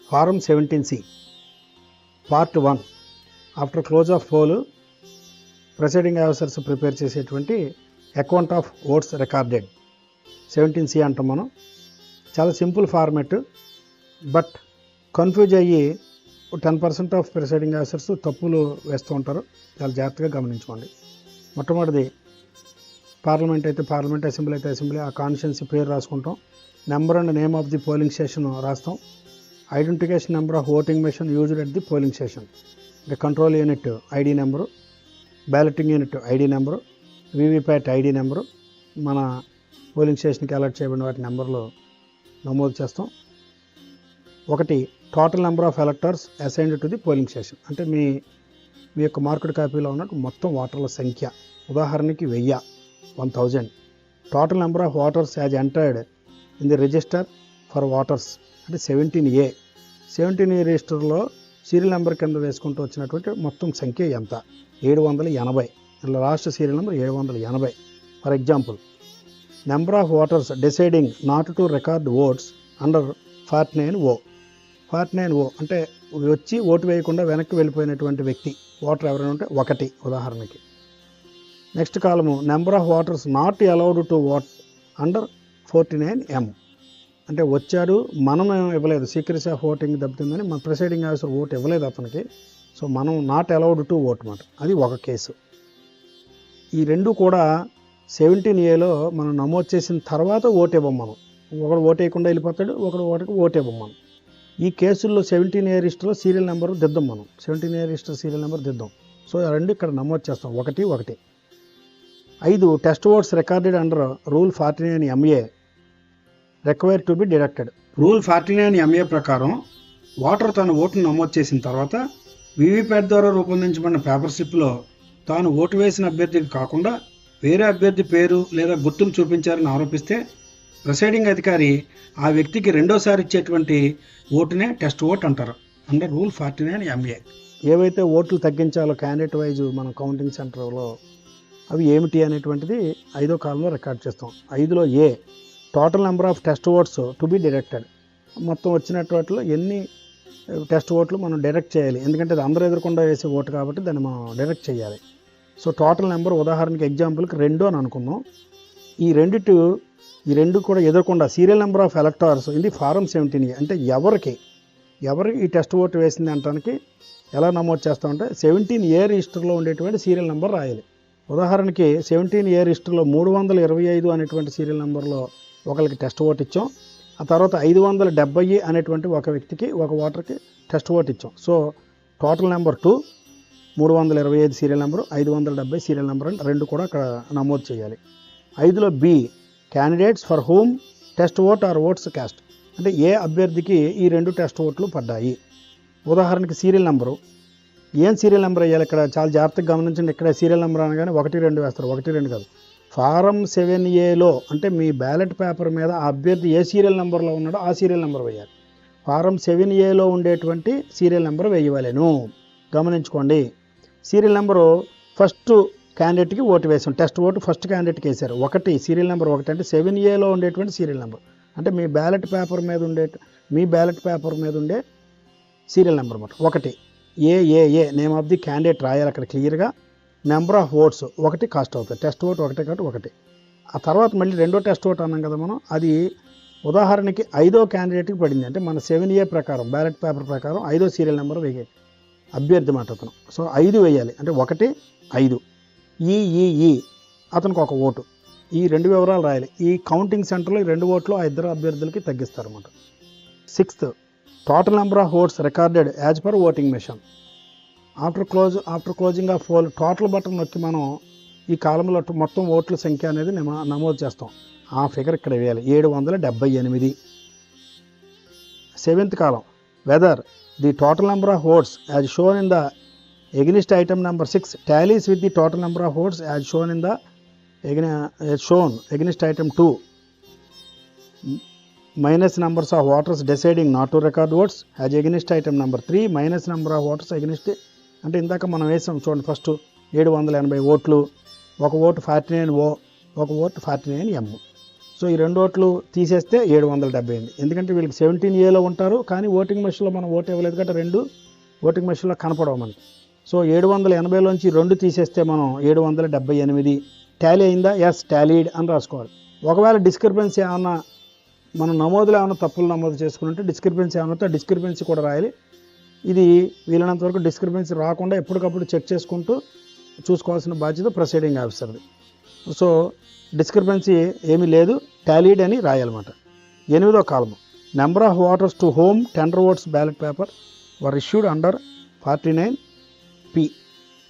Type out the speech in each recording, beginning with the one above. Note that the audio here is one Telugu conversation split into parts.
Form 17C part 1 after close of poll presiding officers prepare చేసేటువంటి account of votes recorded 17C అంటాం మనం. చాలా సింపుల్ ఫార్మెట్, బట్ కన్ఫ్యూజ్ అయ్యి 10% ఆఫ్ ప్రిసైడింగ్ ఆఫీసర్స్ తప్పులు వేస్తూ ఉంటారు. చాలా జాగ్రత్తగా గమనించుకోండి. మొట్టమొదటిది పార్లమెంట్ అయితే పార్లమెంట్, అసెంబ్లీ అయితే అసెంబ్లీ, ఆ కాన్స్టిట్యున్సీ పేరు రాసుకుంటాం. Number and name of the polling station రాస్తాం. Identification number of voting machine used at the polling station, అంటే control unit ID number, balloting unit ID number, VVPAT ID number, మన పోలింగ్ స్టేషన్కి అలర్ట్ చేయబడిన వాటి నెంబర్లు నమోదు చేస్తాం. ఒకటి total number of electors assigned to the polling station, అంటే మీ యొక్క మార్కెట్ కాపీలో ఉన్నట్టు మొత్తం ఓటర్ల సంఖ్య. ఉదాహరణకి 1000 total number of voters as entered in the register for voters, అంటే 17A. 17A రిజిస్టర్లో సీరియల్ నెంబర్ కింద వేసుకుంటూ వచ్చినటువంటి మొత్తం సంఖ్య ఎంత? 780. ఇలా last serial number 780. For example, number of voters deciding not to record votes under 49O. 49O అంటే వచ్చి ఓటు వేయకుండా వెనక్కి వెళ్ళిపోయినటువంటి వ్యక్తి ఓటర్ ఎవరైనా ఉంటే 1 ఉదాహరణకి. నెక్స్ట్ కాలము number of voters not allowed to vote under 49M, అంటే వచ్చాడు మనం ఇవ్వలేదు, సీక్రెసీ ఆఫ్ ఓటింగ్ దెబ్బతిందని మన ప్రిసైడింగ్ ఆఫీసర్ ఓటు ఇవ్వలేదు అతనికి, సో మనం నాట్ అలౌడ్ టు ఓట్ మాట. అది ఒక కేసు. ఈ రెండు కూడా 17Aలో మనం నమోదు చేసిన తర్వాత ఓటు ఇవ్వం మనం. ఒకడు ఓటు వేయకుండా వెళ్ళిపోతాడు, ఒకడు ఓటు ఇవ్వం మనం. ఈ కేసుల్లో 17A రిజిస్టర్లో సీరియల్ నెంబర్ దిద్దాం మనం. 17A రిజిస్టర్ సీరియల్ నెంబర్ దిద్దాం. సో ఆ రెండు ఇక్కడ నమోదు చేస్తాం, 1. 5 test votes recorded under rule 49MA require to be deducted. Rule 49MA ప్రకారం ఓటర్ తన ఓటును నమోదు చేసిన తర్వాత వీవీప్యాట్ ద్వారా రూపొందించబడిన పేపర్ స్లిప్లో తాను ఓటు వేసిన అభ్యర్థికి కాకుండా వేరే అభ్యర్థి పేరు లేదా గుర్తును చూపించారని ఆరోపిస్తే ప్రిసైడింగ్ అధికారి ఆ వ్యక్తికి రెండోసారి ఇచ్చేటువంటి ఓటునే టెస్ట్ ఓట్ అంటారు అండర్ రూల్ 49MA. ఏవైతే ఓట్లు తగ్గించాలో క్యాండిడేట్ వైజ్ మనం కౌంటింగ్ సెంటర్లో అవి ఏమిటి అనేటువంటిది 5వ కాలంలో రికార్డ్ చేస్తాం. 5లో A total number of test votes to be deducted, మొత్తం వచ్చినట్టు వాటిలో ఎన్ని టెస్ట్ ఓట్లు మనం డిడక్ట్ చేయాలి, ఎందుకంటే అది అందరూ ఎదురకుండా వేసే ఓటు కాబట్టి దాన్ని మనం డిడక్ట్ చేయాలి. సో టోటల్ నెంబర్ ఉదాహరణకి ఎగ్జాంపుల్కి 2 అని అనుకుందాం. ఈ రెండు కూడా ఎదురకుండా సీరియల్ నెంబర్ ఆఫ్ ఎలక్టర్స్ ఇది ఫారం 17A, అంటే ఎవరికి ఈ టెస్ట్ ఓటు వేసింది అంటానికి ఎలా నమోదు చేస్తామంటే 17A రిజిస్టర్లో ఉండేటువంటి సీరియల్ నెంబర్ రాయాలి. ఉదాహరణకి 17A రిజిస్టర్లో 325 అనేటువంటి సీరియల్ నెంబర్లో ఒకరికి టెస్ట్ ఓటు ఇచ్చాం. ఆ తర్వాత 570 అనేటువంటి ఒక వ్యక్తికి, ఒక ఓటర్కి టెస్ట్ ఓటు ఇచ్చాం. So total number 2, 325 serial number, 570 serial number అని రెండు కూడా అక్కడ నమోదు చేయాలి. 5లో B candidates for whom test vote are votes cast, అంటే ఏ అభ్యర్థికి ఈ 2 టెస్ట్ ఓట్లు పడ్డాయి. ఉదాహరణకి సీరియల్ నెంబరు, ఏం సీరియల్ నెంబర్ వేయాలి ఇక్కడ చాలా జాగ్రత్తగా గమనించండి. ఇక్కడ సీరియల్ నెంబర్ అనగానే 1, 2 వేస్తారు, 1, 2 కాదు. ఫారం 7Aలో అంటే మీ బ్యాలెట్ పేపర్ మీద ఆ అభ్యర్థి ఏ సీరియల్ నెంబర్లో ఉన్నాడో ఆ సీరియల్ నెంబర్ వేయాలి. ఫారం 7Aలో ఉండేటువంటి సీరియల్ నెంబర్ వేయవలెను. గమనించుకోండి. సీరియల్ నెంబరు ఫస్ట్ క్యాండిడేట్కి ఓటు వేసాం, టెస్ట్ ఓటు ఫస్ట్ క్యాండిడేట్కి వేశారు 1, సీరియల్ నెంబర్ 1 అంటే 7Aలో ఉండేటువంటి సీరియల్ నెంబర్, అంటే మీ బ్యాలెట్ పేపర్ మీద ఉండే సీరియల్ నెంబర్ అన్నమాట 1. ఏ నేమ్ ఆఫ్ ది క్యాండిడేట్ రాయాలి అక్కడ క్లియర్గా. నెంబర్ ఆఫ్ ఓట్స్ 1 కాస్ట్ అవుతుంది, టెస్ట్ ఓట్ 1 కాబట్టి 1. ఆ తర్వాత మళ్ళీ రెండో టెస్ట్ ఓట్ అన్నాం కదా మనం, అది ఉదాహరణకి 5వ క్యాండిడేట్కి పడింది, అంటే మన 7A ప్రకారం బ్యాలెట్ పేపర్ ప్రకారం 5వ సీరియల్ నెంబర్ వేయాలి అభ్యర్థి మాట అతను. సో 5 వేయాలి, అంటే 1, 5. ఈ అతనికి 1 ఓటు, ఈ 2 వివరాలు రాయాలి. ఈ కౌంటింగ్ సెంటర్లో ఈ 2 ఓట్లు ఆ ఇద్దరు అభ్యర్థులకి తగ్గిస్తారన్నమాట. 6th total number of votes recorded as per voting machine after closing of poll. Total button నొక్కి మనం ఈ కాలంలో మొత్తం ఓట్ల సంఖ్య అనేది నమోదు చేస్తాం. ఆ ఫిగర్ ఇక్కడ వేయాలి, 778. 7th column whether the total number of votes as shown in the against item number 6 tallies with the total number of votes as shown in the against item 2 minus numbers of voters deciding not to record votes as against item number 3 minus number of voters against, అంటే ఇందాక మనం వేసాం చూడండి. ఫస్ట్ 780 ఓట్లు, 1 vote 49O, 1 vote 49M. So ఈ 2 ఓట్లు తీసేస్తే 778. ఎందుకంటే వీళ్ళకి 17Aలో ఉంటారు, కానీ ఓటింగ్ మెషిన్లో మనం ఓటు ఇవ్వలేదు కాబట్టి 2 ఓటింగ్ మెషిన్లో కనపడవు మనకి. సో 780లోంచి 2 తీసేస్తే మనం 778 టాలీ అయిందా? ఎస్ టాలీడ్ అని రాసుకోవాలి. ఒకవేళ డిస్క్రిపెన్సీ ఏమన్నా మనం నమోదులో ఏమైనా తప్పులు నమోదు చేసుకుంటే డిస్క్రిపెన్సీ ఏమన్నా డిస్క్రిపెన్సీ కూడా రాయాలి. ఇది వీలైనంత వరకు డిస్క్రిపెన్సీ రాకుండా ఎప్పటికప్పుడు చెక్ చేసుకుంటూ చూసుకోవాల్సిన బాధ్యత ప్రిసైడింగ్ ఆఫీసర్ది. సో డిస్క్రిపెన్సీ ఏమీ లేదు, టాలీడ్ అని రాయాలన్నమాట. 8వ కాలము number of voters to whom tender votes ballot paper were issued under 49P.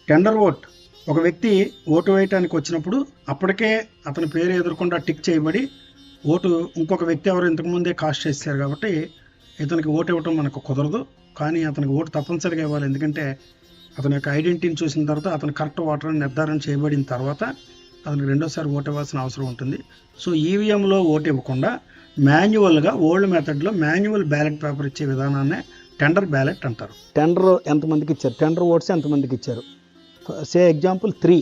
Tender vote ఒక వ్యక్తి ఓటు వేయటానికి వచ్చినప్పుడు అప్పటికే అతని పేరు ఎదురకుండా టిక్ చేయబడి ఓటు ఇంకొక వ్యక్తి ఎవరు ఇంతకుముందే కాస్ట్ చేశారు కాబట్టి ఇతనికి ఓటు ఇవ్వటం మనకు కుదరదు. కానీ అతనికి ఓటు తప్పనిసరిగా ఇవ్వాలి. ఎందుకంటే అతని యొక్క ఐడెంటిటీని చూసిన తర్వాత అతను కరెక్ట్ ఓటర్ అని నిర్ధారణ చేయబడిన తర్వాత అతనికి రెండోసారి ఓటు ఇవ్వాల్సిన అవసరం ఉంటుంది. సో ఈవీఎంలో ఓటు ఇవ్వకుండా మాన్యువల్గా ఓల్డ్ మెథడ్లో మాన్యువల్ బ్యాలెట్ పేపర్ ఇచ్చే విధానాన్నే టెండర్ బ్యాలెట్ అంటారు. టెండర్ ఎంతమందికి ఇచ్చారు, టెండర్ ఓట్స్ ఎంతమందికి ఇచ్చారు? సే ఎగ్జాంపుల్ 3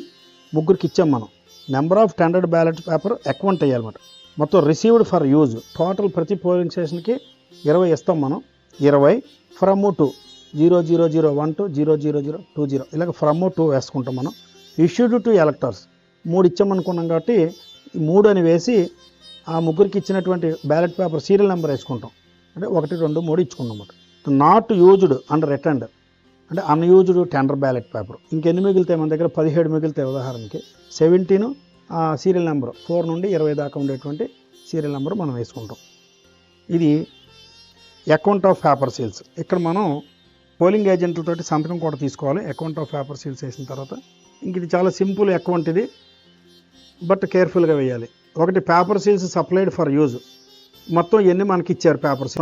ముగ్గురికి ఇచ్చాం మనం. Number of tendered ballot paper account అయ్యాలన్నమాట. మొత్తం రిసీవ్డ్ ఫర్ యూజ్ టోటల్ ప్రతి పోలింగ్ స్టేషన్కి 20 ఇస్తాం మనం. 20 ఫ్రమ్ టు 00001 to 00020 ఇలాగ ఫ్రమ్ టు వేసుకుంటాం మనం. ఇష్యూడ్ టు ఎలక్టర్స్ 3 ఇచ్చామనుకున్నాం కాబట్టి 3 అని వేసి ఆ ముగ్గురికి ఇచ్చినటువంటి బ్యాలెట్ పేపర్ సీరియల్ నెంబర్ వేసుకుంటాం. అంటే 1, 2, 3 ఇచ్చుకున్నాం అన్నమాట. నాట్ యూజ్డ్ అండ్ రిటర్న్డ్ అంటే అన్యూజ్డ్ టెండర్ బ్యాలెట్ పేపర్ ఇంకెన్ని మిగులుతాయి మన దగ్గర? 17 మిగులుతాయి. ఉదాహరణకి 17 సీరియల్ నెంబర్ 4 నుండి 20 దాకా ఉండేటువంటి సీరియల్ నెంబర్ మనం వేసుకుంటాం. ఇది అకౌంట్ ఆఫ్ పేపర్ సీల్స్. ఇక్కడ మనం పోలింగ్ ఏజెంట్లతోటి సంతకం కూడా తీసుకోవాలి అకౌంట్ ఆఫ్ పేపర్ సీల్స్ వేసిన తర్వాత. ఇంక ఇది చాలా సింపుల్ అకౌంట్ ఇది, బట్ కేర్ఫుల్గా వేయాలి. ఒకటి paper seals supplied for use. మొత్తం ఎన్ని మనకి ఇచ్చారు పేపర్స్,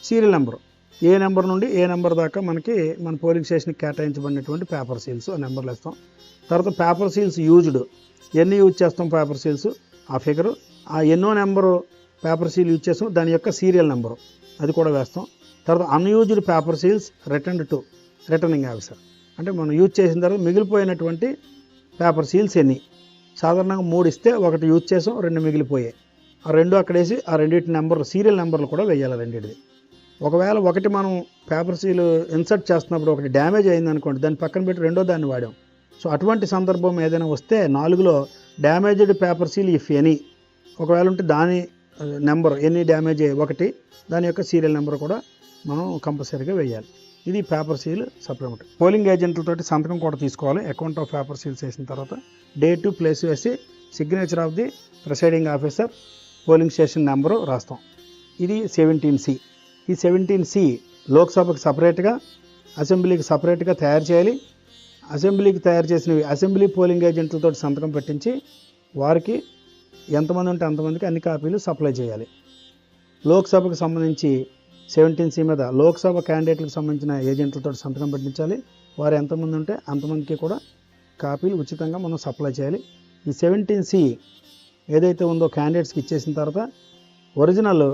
సీరియల్ నెంబర్ ఏ నెంబర్ నుండి ఏ నెంబర్ దాకా మనకి మన పోలింగ్ స్టేషన్కి కేటాయించబడినటువంటి పేపర్ సీల్స్ ఆ నెంబర్లు వేస్తాం. తర్వాత పేపర్ సీల్స్ యూజ్డ్ ఎన్ని యూజ్ చేస్తాం పేపర్ సీల్స్ ఆ ఫిగరు, ఆ ఎన్నో నెంబరు పేపర్ సీల్ యూజ్ చేస్తాం దాని యొక్క సీరియల్ నెంబరు అది కూడా వేస్తాం. తర్వాత unused paper seals returned to returning officer. అంటే మనం యూజ్ చేసిన తర్వాత మిగిలిపోయినటువంటి పేపర్ సీల్స్ ఎన్ని? సాధారణంగా 3 ఇస్తే 1 యూజ్ చేసాం, 2 మిగిలిపోయాయి. ఆ 2 అక్కడ వేసి ఆ రెండింటి నెంబర్లు సీరియల్ నెంబర్లు కూడా వేయాలి రెండింటిది. ఒకవేళ ఒకటి మనం పేపర్ సీల్ ఇన్సర్ట్ చేస్తున్నప్పుడు ఒకటి డ్యామేజ్ అయింది అనుకోండి, దాన్ని పక్కన పెట్టి రెండో దాన్ని వాడాం. సో అటువంటి సందర్భం ఏదైనా వస్తే 4లో damaged paper seal if any ఒకవేళ ఉంటే దాని నెంబర్ ఎన్ని డ్యామేజ్ అయ్యాయి 1 దాని యొక్క సీరియల్ నెంబర్ కూడా మనం కంపల్సరీగా వేయాలి. ఇది పేపర్ సీల్ సప్లిమెంటరీ. పోలింగ్ ఏజెంట్లతోటి సంతకం కూడా తీసుకోవాలి అకౌంట్ ఆఫ్ పేపర్ సీల్స్ వేసిన తర్వాత. డేటు ప్లేస్ వేసి signature of the presiding officer polling station number రాస్తాం. ఇది 17C. ఈ 17C లోక్సభకు సపరేట్గా అసెంబ్లీకి సపరేట్గా తయారు చేయాలి. అసెంబ్లీకి తయారు చేసినవి అసెంబ్లీ పోలింగ్ ఏజెంట్లతో సంతకం పెట్టించి వారికి ఎంతమంది ఉంటే అంతమందికి అన్ని కాపీలు సప్లై చేయాలి. లోక్సభకు సంబంధించి 17C మీద లోక్సభ క్యాండిడేట్లకు సంబంధించిన ఏజెంట్లతో సంతకం పెట్టించాలి. వారు ఎంతమంది ఉంటే అంతమందికి కూడా కాపీలు ఉచితంగా మనం సప్లై చేయాలి. ఈ 17C ఏదైతే ఉందో క్యాండిడేట్స్కి ఇచ్చేసిన తర్వాత ఒరిజినల్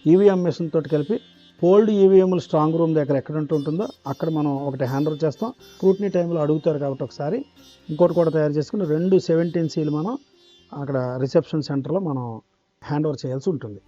ఈవీఎం మెషిన్ తోటి కలిపి పోల్డ్ ఈవీఎంలు స్ట్రాంగ్ రూమ్ దగ్గర ఎక్కడ ఉంటుందో అక్కడ మనం ఒకటి హ్యాండ్ ఓవర్ చేస్తాం. స్క్రూటినీ టైంలో అడుగుతారు కాబట్టి ఒకసారి ఇంకోటి కూడా తయారు చేసుకుని 2 17Cలు మనం అక్కడ రిసెప్షన్ సెంటర్లో మనం హ్యాండ్ ఓవర్ చేయాల్సి ఉంటుంది.